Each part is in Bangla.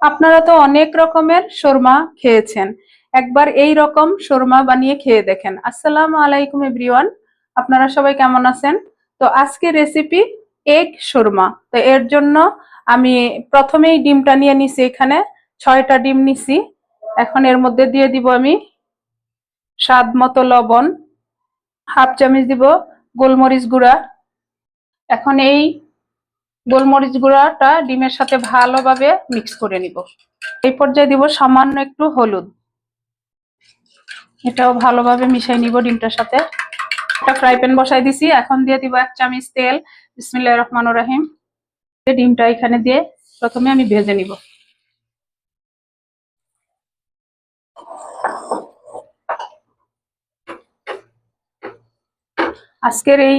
আপনারা তো অনেক রকমের শর্মা খেয়েছেন, একবার এই রকম শর্মা বানিয়ে খেয়ে দেখেন। আসসালামু আলাইকুম এভরিওয়ান, আপনারা সবাই কেমন আছেন? তো আজকে রেসিপি এগ শর্মা। তো এর জন্য আমি প্রথমেই ডিমটা নিয়ে নিছি, এখানে 6টা ডিম নিছি। এখন এর মধ্যে দিয়ে দিব আমি স্বাদ মতো লবণ, হাফ চামচ দিব গোলমরিচ গুঁড়া। এখন এই গোলমরিচ গুঁড়াটা ডিমের সাথে ভালোভাবে মিক্স করে নিব। এই পর্যায়ে দিব সামান্য একটু হলুদ, এটাও ভালোভাবে মিশাই নিব ডিমটার সাথে। একটা ফ্রাই প্যান বসাই দিছি, এখন দিয়ে দিব 1 চামচ তেল। বিসমিল্লাহির রহমানির রহিম। ডিমটা এখানে দিয়ে প্রথমে আমি ভেজে নিব। আজকের এই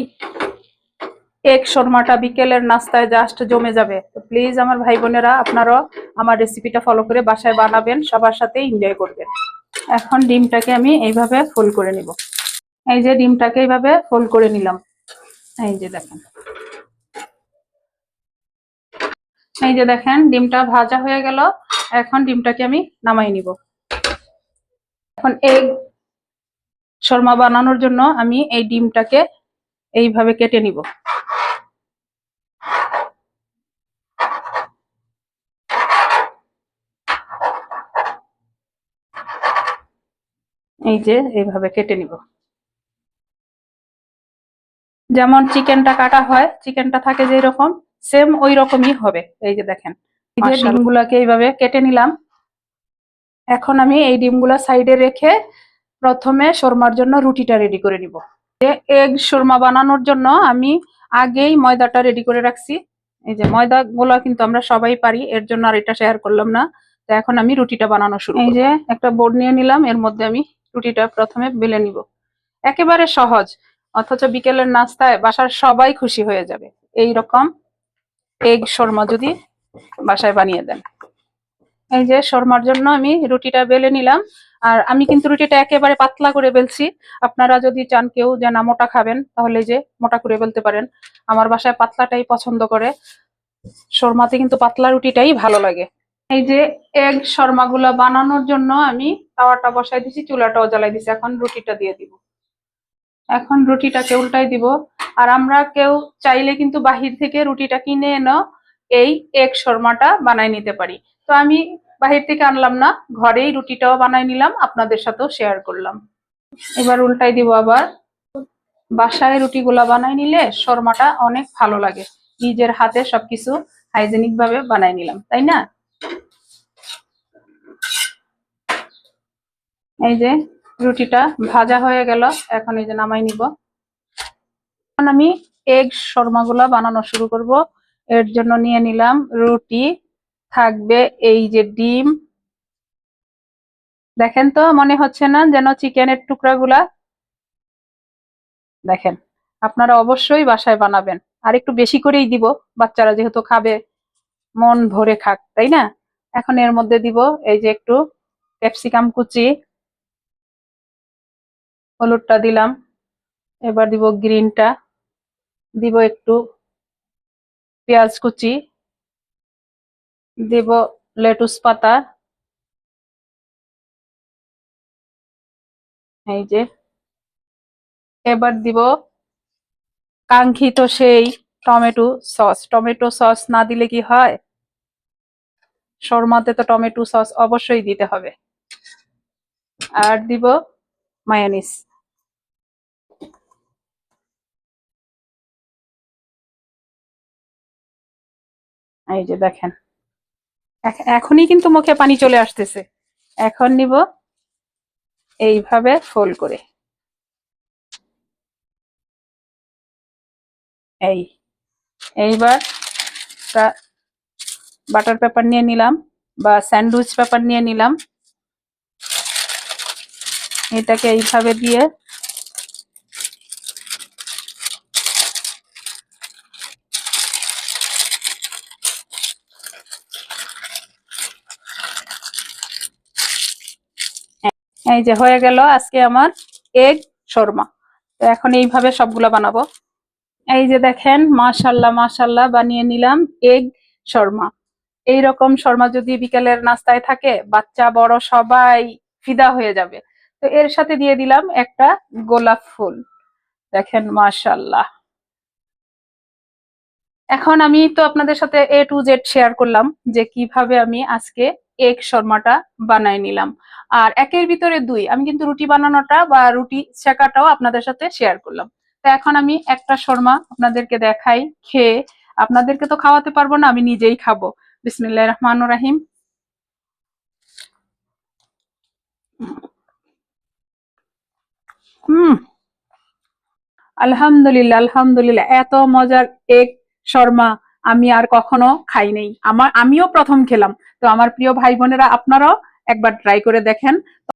এগ শর্মাটা বিকেলের নাস্তায় জাস্ট জমে যাবে। তো প্লিজ আমার ভাই বোনেরা, আপনারাও আমার রেসিপিটা ফলো করে বাসায় বানাবেন, সবার সাথে এনজয় করবেন। এখন ডিমটাকে আমি এইভাবে ফোল্ড করে নিব। এই যে ডিমটাকে এইভাবে ফোল্ড করে নিলাম। এই যে দেখেন, এই যে দেখেন ডিমটা ভাজা হয়ে গেল। এখন ডিমটাকে আমি নামাই নিব। এখন এগ শর্মা বানানোর জন্য আমি এই ডিমটাকে এইভাবে কেটে নিব। এই যে এইভাবে কেটে নিব, যেমন চিকেনটা কাটা হয়, চিকেনটা থাকে যে রকম, সেম ওই রকমই হবে। এই যে দেখেন, এই যে ডিমগুলাকে এইভাবে কেটে নিলাম। এখন আমি এই ডিমগুলা সাইডে রেখে প্রথমে শর্মার জন্য রুটিটা রেডি করে নিব। এগ শর্মা বানানোর জন্য আমি আগেই ময়দাটা রেডি করে রাখছি। এই যে ময়দা গুলা কিন্তু আমরা সবাই পারি, এর জন্য আর এটা শেয়ার করলাম না। তো এখন আমি রুটিটা বানানো শুরু। এই যে একটা বোর্ড নিয়ে নিলাম, এর মধ্যে আমি রুটিটা প্রথমে বেলে নিব। একেবারে সহজ, অথচ বিকেলের নাস্তায় বাসার সবাই খুশি হয়ে যাবে এই রকম এগ শর্মা যদি বাসায় বানিয়ে দেন। এই যে শর্মার জন্য আমি রুটিটা বেলে নিলাম। আর আমি কিন্তু রুটিটা একেবারে পাতলা করে বেলছি। আপনারা যদি চান কেউ যে না মোটা খাবেন, তাহলে যে মোটা করে বেলতে পারেন। আমার বাসায় পাতলাটাই পছন্দ করে, শর্মাতে কিন্তু পাতলা রুটিটাই ভালো লাগে। এই যে এগ শর্মা গুলা বানানোর জন্য আমি তাওয়াটা বসাই দিছি, চুলাটাও জ্বালাই দিছি। এখন রুটিটা দিয়ে দিব। এখন রুটিটাকে উল্টাই দিব। আর আমরা কেউ চাইলে কিন্তু বাহির থেকে রুটিটা কিনে এনে এই এগ শর্মাটা বানাই নিতে পারি। তো আমি বাহির থেকে আনলাম না, ঘরেই রুটিটাও বানাই নিলাম, আপনাদের সাথেও শেয়ার করলাম। এবার উল্টাই দিব আবার। বাসায় রুটিগুলা বানাই নিলে শর্মাটা অনেক ভালো লাগে। নিজের হাতে সবকিছু হাইজেনিক ভাবে বানাই নিলাম, তাই না? এই যে রুটিটা ভাজা হয়ে গেল, এখন এই যে নামাই নিব। এখন আমি এগ শর্মাগুলা বানানো শুরু করব। এর জন্য নিয়ে নিলাম রুটি, থাকবে এই যে ডিম। দেখেন তো, মনে হচ্ছে না যেন চিকেনের টুকরাগুলা? দেখেন, আপনারা অবশ্যই বাসায় বানাবেন। আর একটু বেশি করেই দিব, বাচ্চারা যেহেতু খাবে, মন ভরে খাক, তাই না? এখন এর মধ্যে দিব এই যে একটু ক্যাপসিকাম কুচি, হলুদটা দিলাম। এবার দিব গ্রিনটা, দিব একটু পেঁয়াজ কুচি, দিব লেটুস পাতা, এই যে। এবার দিব কাঙ্ক্ষিত সেই টমেটো সস। টমেটো সস না দিলে কি হয়? শর্মাতে তো টমেটো সস অবশ্যই দিতে হবে। আর দিব মায়োনিজ। এই যে দেখেন, এখনই কিন্তু মুখে পানি চলে আসতেছে। এখন নিব এইভাবে ফোল্ড করে। এইবার বাটার পেপার নিয়ে নিলাম বা স্যান্ডউইচ পেপার নিয়ে নিলাম। এটাকে এইভাবে দিয়ে এই যে হয়ে গেল আজকে আমার এগ শর্মা। তো এখন এইভাবে সবগুলা বানাবো। এই যে দেখেন, মাশাল্লাহ মাশাল্লাহ বানিয়ে নিলাম এগ শর্মা। এইরকম শর্মা যদি বিকেলের নাস্তায় থাকে, বাচ্চা বড় সবাই ফিদা হয়ে যাবে। তো এর সাথে দিয়ে দিলাম একটা গোলাপ ফুল। দেখেন মাশাআল্লাহ। এখন আমি তো আপনাদের সাথে A to Z শেয়ার করলাম যে কিভাবে আমি আজকে এগ শর্মাটা বানাই নিলাম। আর একের ভিতরে দুই, আমি কিন্তু রুটি বানানোটা বা রুটি সেকাটাও আপনাদের সাথে শেয়ার করলাম। তো এখন আমি একটা শর্মা আপনাদেরকে দেখাই খেয়ে। আপনাদেরকে তো খাওয়াতে পারবো না, আমি নিজেই খাবো। বিসমিল্লাহির রহমানির রহিম। হুম, আলহামদুলিল্লাহ, আলহামদুলিল্লাহ, এত মজার এগ শর্মা আমি আর কখনো খাই নাই। আমিও প্রথম খেলাম। তো আমার প্রিয় ভাই বোনেরা, আপনারাও একবার ট্রাই করে দেখেন,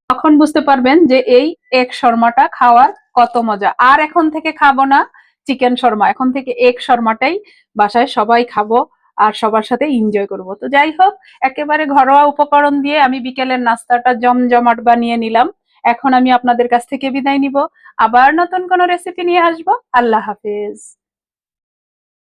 তখন বুঝতে পারবেন যে এই এগ শর্মাটা খাওয়ার কত মজা। আর এখন থেকে খাবো না চিকেন শর্মা, এখন থেকে এগ শর্মাটাই বাসায় সবাই খাবো আর সবার সাথে এনজয় করব। তো যাই হোক, একেবারে ঘরোয়া উপকরণ দিয়ে আমি বিকেলের নাস্তাটা জমজমাট বানিয়ে নিলাম। এখন আমি আপনাদের কাছ থেকে বিদায় নিব। আবার নতুন কোনো রেসিপি নিয়ে আসবো। আল্লাহ হাফেজ।